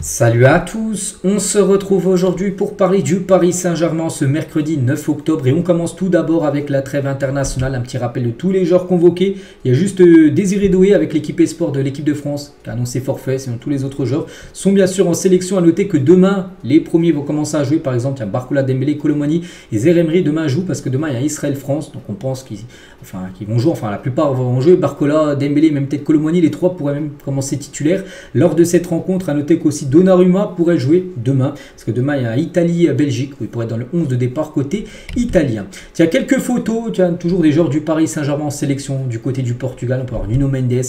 Salut à tous, on se retrouve aujourd'hui pour parler du Paris Saint-Germain ce mercredi 9 octobre et on commence tout d'abord avec la trêve internationale, un petit rappel de tous les joueurs convoqués. Il y a juste Désiré Doué avec l'équipe Esport de l'équipe de France qui a annoncé forfait, sinon tous les autres joueurs sont bien sûr en sélection. À noter que demain, les premiers vont commencer à jouer, par exemple il y a Barcola, Dembélé, Kolo Muani et Zaïre Emery demain jouent parce que demain il y a Israël-France, donc on pense qu'ils vont jouer, enfin la plupart vont jouer, Barcola, Dembélé, même peut-être Kolo Muani, les trois pourraient même commencer titulaires lors de cette rencontre. À noter qu'aussi Donnarumma pourrait jouer demain, parce que demain il y a Italie-Belgique, où il pourrait être dans le 11 de départ côté italien. Tiens, quelques photos, tiens, toujours des joueurs du Paris Saint-Germain en sélection, du côté du Portugal, on peut avoir Nuno Mendes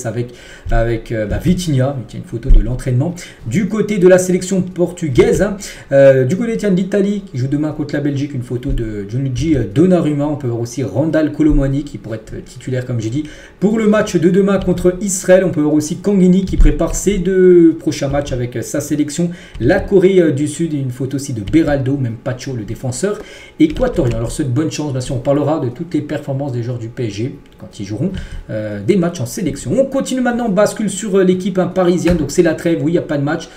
avec Vitinha, il y a une photo de l'entraînement. Du côté de la sélection portugaise, du côté de l'Italie, qui joue demain contre la Belgique, une photo de Gianluigi Donnarumma, on peut voir aussi Randal Kolo Muani, qui pourrait être titulaire comme j'ai dit. Pour le match de demain contre Israël, on peut voir aussi Kangini, qui prépare ses deux prochains matchs avec sa sélection, la Corée du Sud, et une photo aussi de Beraldo, même Pacho, le défenseur équatorien. Alors c'est de bonne chance, bien sûr, on parlera de toutes les performances des joueurs du PSG quand ils joueront des matchs en sélection. On continue maintenant, on bascule sur l'équipe parisienne, donc c'est la trêve, oui, il n'y a pas de match,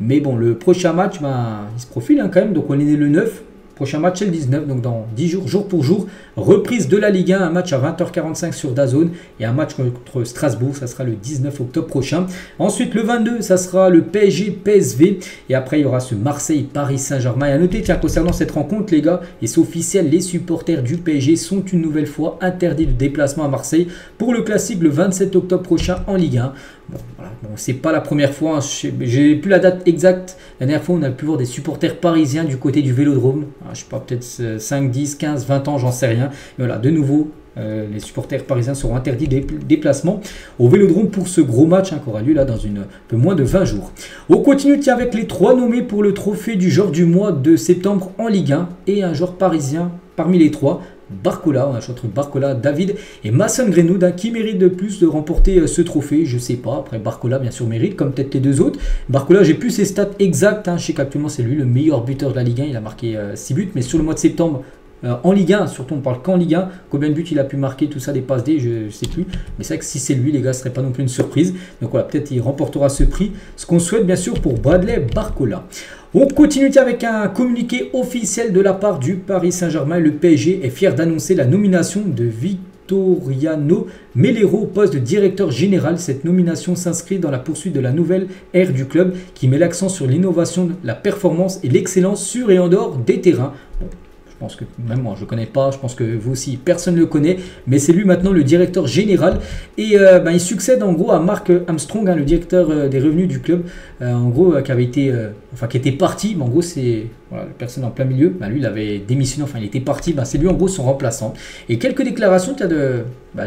mais bon, le prochain match, il se profile quand même, donc on est né le 9. Prochain match c'est le 19, donc dans 10 jours, jour pour jour. Reprise de la Ligue 1, un match à 20h45 sur DAZN et un match contre Strasbourg, ça sera le 19 octobre prochain. Ensuite le 22, ça sera le PSG-PSV et après il y aura ce Marseille-Paris Saint-Germain. Et à noter, tiens, concernant cette rencontre les gars, et c'est officiel, les supporters du PSG sont une nouvelle fois interdits de déplacement à Marseille pour le classique le 27 octobre prochain en Ligue 1. Bon, voilà. Bon, c'est pas la première fois, hein. J'ai plus la date exacte. La dernière fois, on a pu voir des supporters parisiens du côté du Vélodrome. Alors, je sais pas, peut-être 5, 10, 15, 20 ans, j'en sais rien. Mais voilà, de nouveau, les supporters parisiens seront interdits de déplacement au Vélodrome pour ce gros match qui aura lieu là dans un peu moins de 20 jours. On continue avec les 3 nommés pour le trophée du joueur du mois de septembre en Ligue 1 et un joueur parisien parmi les 3. Barcola, on a choisi entre Barcola, David et Mason Greenwood, qui mérite de plus de remporter ce trophée, je sais pas. Après Barcola bien sûr mérite, comme peut-être les deux autres. Barcola, j'ai plus ses stats exactes, je sais qu'actuellement c'est lui le meilleur buteur de la Ligue 1, il a marqué 6 buts, mais sur le mois de septembre, en Ligue 1, surtout on parle qu'en Ligue 1, combien de buts il a pu marquer, tout ça, des passes D, je sais plus, mais c'est vrai que si c'est lui les gars, ce serait pas non plus une surprise. Donc voilà, peut-être il remportera ce prix, ce qu'on souhaite bien sûr pour Bradley Barcola. On continue avec un communiqué officiel de la part du Paris Saint-Germain. Le PSG est fier d'annoncer la nomination de Victoriano Melero au poste de directeur général. Cette nomination s'inscrit dans la poursuite de la nouvelle ère du club qui met l'accent sur l'innovation, la performance et l'excellence sur et en dehors des terrains. Bon, je pense que même moi je ne connais pas, je pense que vous aussi personne ne le connaît, mais c'est lui maintenant le directeur général et il succède en gros à Mark Armstrong, le directeur des revenus du club, en gros qui était parti, mais en gros c'est voilà, la personne en plein milieu, lui il avait démissionné, il était parti, c'est lui en gros son remplaçant. Et quelques déclarations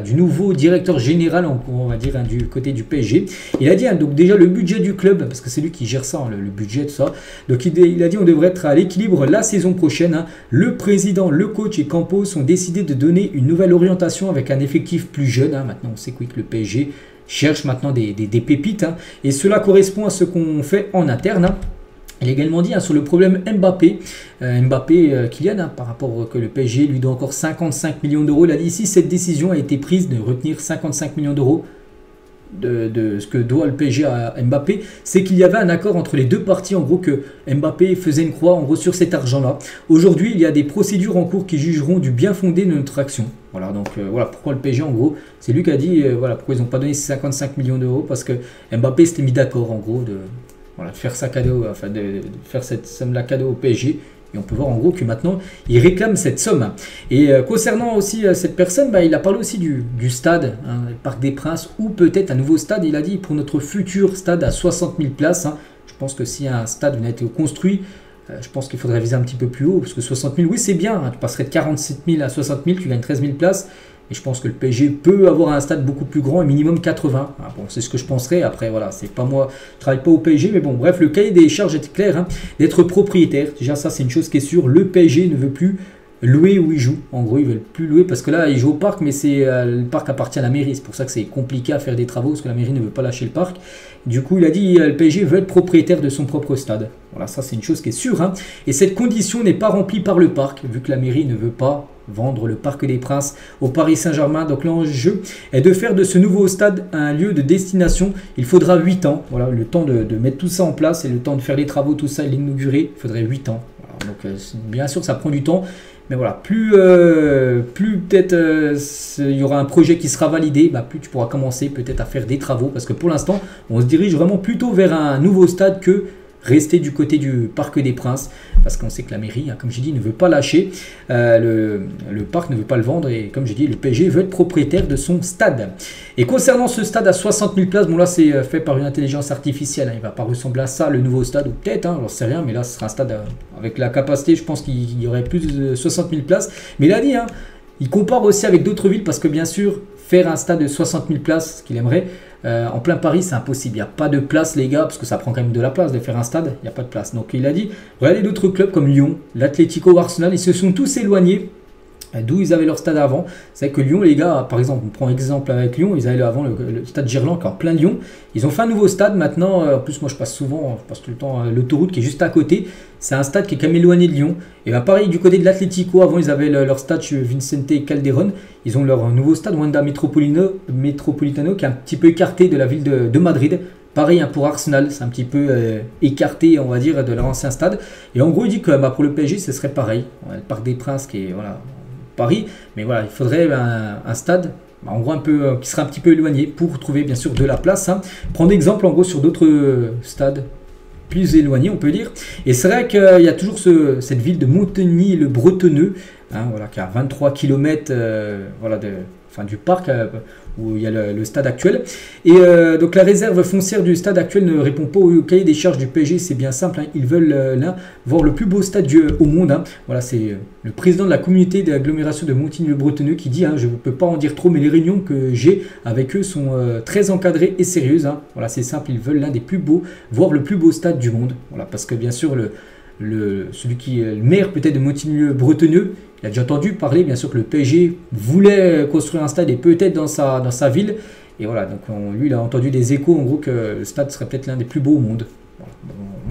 du nouveau directeur général, on va dire du côté du PSG. Il a dit donc déjà le budget du club, parce que c'est lui qui gère ça, le budget, tout ça. Donc il a dit on devrait être à l'équilibre la saison prochaine. Le président, le coach et Campos ont décidé de donner une nouvelle orientation avec un effectif plus jeune. Maintenant on sait que le PSG cherche maintenant des pépites, et cela correspond à ce qu'on fait en interne. Il a également dit sur le problème Mbappé, Kylian, par rapport que le PSG lui doit encore 55 millions d'euros. Il a dit ici cette décision a été prise de retenir 55 millions d'euros de ce que doit le PSG à Mbappé, c'est qu'il y avait un accord entre les deux parties, en gros que Mbappé faisait une croix en gros sur cet argent-là. Aujourd'hui, il y a des procédures en cours qui jugeront du bien fondé de notre action. Voilà, donc voilà pourquoi le PSG, en gros, c'est lui qui a dit voilà pourquoi ils n'ont pas donné ces 55 millions d'euros, parce que Mbappé s'était mis d'accord en gros de faire ça cadeau, de faire cette somme-là cadeau au PSG. Et on peut voir en gros que maintenant, il réclame cette somme. Et concernant aussi cette personne, il a parlé aussi du stade, le Parc des Princes, ou peut-être un nouveau stade. Il a dit pour notre futur stade à 60 000 places. Je pense que si un stade venait à être construit, je pense qu'il faudrait viser un petit peu plus haut. Parce que 60 000, oui c'est bien. Tu passerais de 47 000 à 60 000, tu gagnes 13 000 places. Et je pense que le PSG peut avoir un stade beaucoup plus grand, et minimum 80. Bon, c'est ce que je penserais. Après, voilà, c'est pas moi, je travaille pas au PSG, mais bon, bref, le cahier des charges est clair, d'être propriétaire. Déjà, ça, c'est une chose qui est sûre. Le PSG ne veut plus louer où il joue. En gros, ils veulent plus louer parce que là, ils jouent au parc, mais le parc appartient à la mairie. C'est pour ça que c'est compliqué à faire des travaux parce que la mairie ne veut pas lâcher le parc. Du coup, il a dit le PSG veut être propriétaire de son propre stade. Voilà, ça c'est une chose qui est sûre, hein. Et cette condition n'est pas remplie par le parc, vu que la mairie ne veut pas vendre le Parc des Princes au Paris Saint-Germain. Donc l'enjeu est de faire de ce nouveau stade un lieu de destination. Il faudra 8 ans, voilà, le temps de mettre tout ça en place et le temps de faire les travaux, tout ça et l'inaugurer. Il faudrait 8 ans. Voilà, donc bien sûr ça prend du temps, mais voilà, plus peut-être il y aura un projet qui sera validé, bah, plus tu pourras commencer peut-être à faire des travaux, parce que pour l'instant on se dirige vraiment plutôt vers un nouveau stade que rester du côté du Parc des Princes, parce qu'on sait que la mairie, hein, comme j'ai dit, ne veut pas lâcher, le parc ne veut pas le vendre, et comme j'ai dit, le PSG veut être propriétaire de son stade. Et concernant ce stade à 60 000 places, bon là c'est fait par une intelligence artificielle, hein, il ne va pas ressembler à ça le nouveau stade, ou peut-être, hein, j'en sais rien, mais là ce sera un stade avec la capacité, je pense qu'il y aurait plus de 60 000 places, mais il a dit, hein, il compare aussi avec d'autres villes, parce que bien sûr, faire un stade de 60 000 places, ce qu'il aimerait, en plein Paris, c'est impossible. Il n'y a pas de place, les gars, parce que ça prend quand même de la place de faire un stade. Il n'y a pas de place. Donc, il a dit, regardez d'autres clubs comme Lyon, l'Atlético, Arsenal, ils se sont tous éloignés d'où ils avaient leur stade avant. C'est que Lyon, les gars, par exemple, on prend exemple avec Lyon, ils avaient avant le stade Gerland qui est en plein Lyon. Ils ont fait un nouveau stade maintenant. En plus, moi, je passe tout le temps l'autoroute qui est juste à côté. C'est un stade qui est quand même éloigné de Lyon. Et bien, pareil, du côté de l'Atlético, avant, ils avaient leur stade chez Vicente Calderón. Ils ont leur nouveau stade, Wanda Metropolitano, qui est un petit peu écarté de la ville de Madrid. Pareil, hein, pour Arsenal, c'est un petit peu écarté, on va dire, de l'ancien stade. Et en gros, il dit que bah, pour le PSG, ce serait pareil. Le Parc des Princes qui est voilà, Paris. Mais voilà, il faudrait un stade, en gros, qui serait un petit peu éloigné pour trouver, bien sûr, de la place. Hein. Prendre exemple, en gros, sur d'autres stades plus éloignés, on peut dire. Et c'est vrai qu'il y a toujours cette ville de Montigny-le-Bretonneux, hein, voilà, qui a 23 km voilà, du parc où il y a le stade actuel. Et donc la réserve foncière du stade actuel ne répond pas au cahier des charges du PSG, c'est bien simple, hein. Ils veulent là voir le plus beau stade au monde. Hein. Voilà, c'est le président de la communauté d'agglomération de Montigny-le-Bretonneux qui dit, hein, je ne peux pas en dire trop, mais les réunions que j'ai avec eux sont très encadrées et sérieuses. Hein. Voilà, c'est simple, ils veulent l'un des plus beaux, voir le plus beau stade du monde. Voilà, parce que bien sûr, celui qui est le maire peut-être de Montigny-le-Bretonneux, il a déjà entendu parler, bien sûr, que le PSG voulait construire un stade et peut-être dans sa ville. Et voilà, donc lui, il a entendu des échos, en gros, que le stade serait peut-être l'un des plus beaux au monde. Voilà.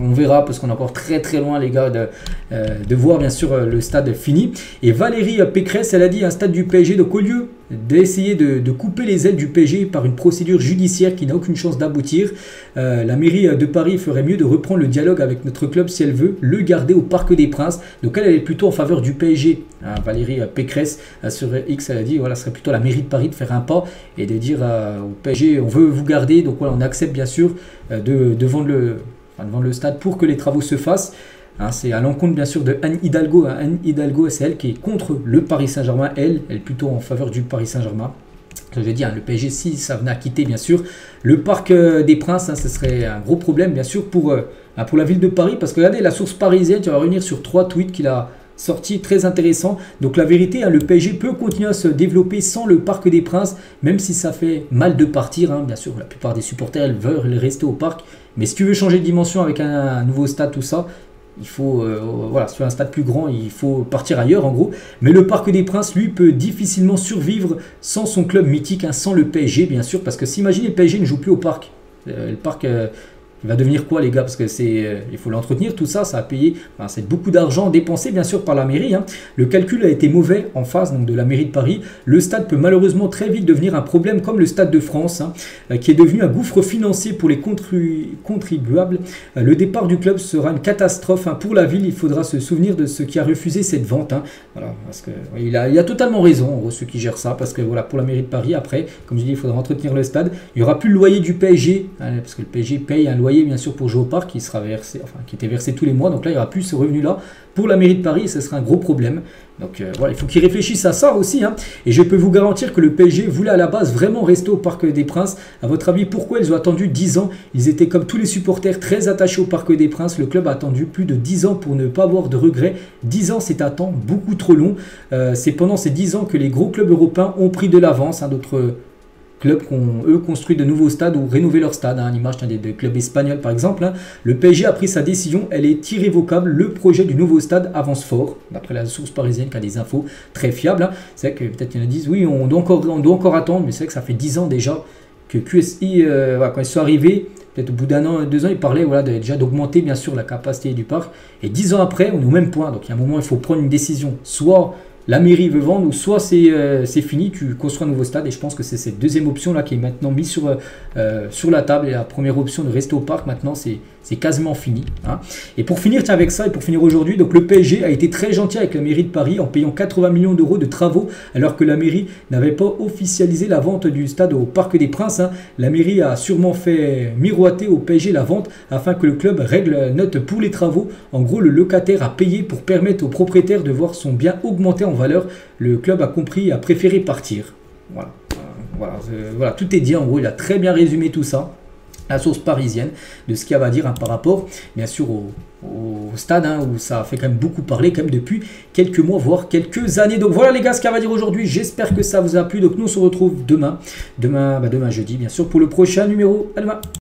On verra, parce qu'on est encore très très loin, les gars, de voir, bien sûr, le stade fini. Et Valérie Pécresse, elle a dit un stade du PSG, donc au lieu d'essayer de couper les ailes du PSG par une procédure judiciaire qui n'a aucune chance d'aboutir, la mairie de Paris ferait mieux de reprendre le dialogue avec notre club si elle veut le garder au Parc des Princes. Donc elle est plutôt en faveur du PSG. Hein, Valérie Pécresse sur X, elle a dit voilà, ce serait plutôt la mairie de Paris de faire un pas et de dire au PSG on veut vous garder, donc voilà, on accepte bien sûr de vendre le stade pour que les travaux se fassent. Hein, c'est à l'encontre bien sûr de Anne Hidalgo. Hein. Anne Hidalgo, c'est elle qui est contre le Paris Saint-Germain. Elle est plutôt en faveur du Paris Saint-Germain. Je veux dire, hein, le PSG, si ça venait à quitter bien sûr le Parc des Princes, hein, ce serait un gros problème bien sûr pour la ville de Paris. Parce que regardez, la source parisienne, tu vas revenir sur 3 tweets qu'il a sorti très intéressant. Donc la vérité, hein, le PSG peut continuer à se développer sans le Parc des Princes, même si ça fait mal de partir. Hein. Bien sûr, la plupart des supporters elles veulent rester au parc. Mais si tu veux changer de dimension avec un nouveau stade, tout ça, il faut, voilà, sur un stade plus grand, il faut partir ailleurs en gros. Mais le Parc des Princes, lui, peut difficilement survivre sans son club mythique, hein, sans le PSG bien sûr. Parce que s'imaginer le PSG ne joue plus au parc, le parc... il va devenir quoi les gars? Parce que il faut l'entretenir, tout ça, ça a payé, enfin, c'est beaucoup d'argent dépensé bien sûr par la mairie. Hein. Le calcul a été mauvais en face donc, de la mairie de Paris. Le stade peut malheureusement très vite devenir un problème comme le Stade de France, hein, qui est devenu un gouffre financier pour les contribuables. Le départ du club sera une catastrophe, hein, pour la ville. Il faudra se souvenir de ce qui a refusé cette vente. Hein. Voilà, parce que il a totalement raison, en gros, ceux qui gèrent ça, parce que voilà, pour la mairie de Paris, après, comme je dis, il faudra entretenir le stade. Il n'y aura plus le loyer du PSG, hein, parce que le PSG paye un loyer bien sûr pour jouer au parc qui sera versé, enfin qui était versé tous les mois, donc là il n'y aura plus ce revenu là pour la mairie de Paris, ce sera un gros problème. Donc voilà, il faut qu'ils réfléchissent à ça aussi, hein. Et je peux vous garantir que le PSG voulait à la base vraiment rester au Parc des Princes. À votre avis, pourquoi ils ont attendu 10 ans? Ils étaient comme tous les supporters très attachés au Parc des Princes. Le club a attendu plus de 10 ans pour ne pas avoir de regrets. 10 ans, c'est un temps beaucoup trop long. C'est pendant ces 10 ans que les gros clubs européens ont pris de l'avance, hein, d'autres clubs qui ont, eux, construit de nouveaux stades ou rénové leur stade, hein, à l'image des clubs espagnols par exemple. Hein. Le PSG a pris sa décision, elle est irrévocable. Le projet du nouveau stade avance fort, d'après la source parisienne qui a des infos très fiables. Hein. C'est vrai que peut-être il y en a qui disent, oui, on doit encore attendre, mais c'est vrai que ça fait 10 ans déjà que QSI, voilà, quand ils sont arrivés, peut-être au bout d'1 an, 2 ans, il parlait voilà, déjà d'augmenter bien sûr la capacité du parc. Et 10 ans après, on est au même point. Donc il y a un moment, il faut prendre une décision. Soit la mairie veut vendre, ou soit c'est fini, tu construis un nouveau stade. Et je pense que c'est cette deuxième option là qui est maintenant mise sur la table. Et la première option de rester au parc, maintenant c'est quasiment fini. Hein. Et pour finir, tiens, avec ça, et pour finir aujourd'hui, donc le PSG a été très gentil avec la mairie de Paris en payant 80 millions d'euros de travaux, alors que la mairie n'avait pas officialisé la vente du stade au Parc des Princes. Hein. La mairie a sûrement fait miroiter au PSG la vente afin que le club règle note pour les travaux. En gros, le locataire a payé pour permettre au propriétaire de voir son bien augmenter en valeur. Le club a compris et a préféré partir. Voilà. Voilà, tout est dit. En gros, il a très bien résumé tout ça. La source parisienne de ce qu'il y a à dire hein, par rapport bien sûr au stade hein, où ça a fait quand même beaucoup parler quand même depuis quelques mois voire quelques années. Donc voilà les gars ce qu'il y a à dire aujourd'hui, j'espère que ça vous a plu. Donc nous on se retrouve demain jeudi bien sûr pour le prochain numéro. À demain.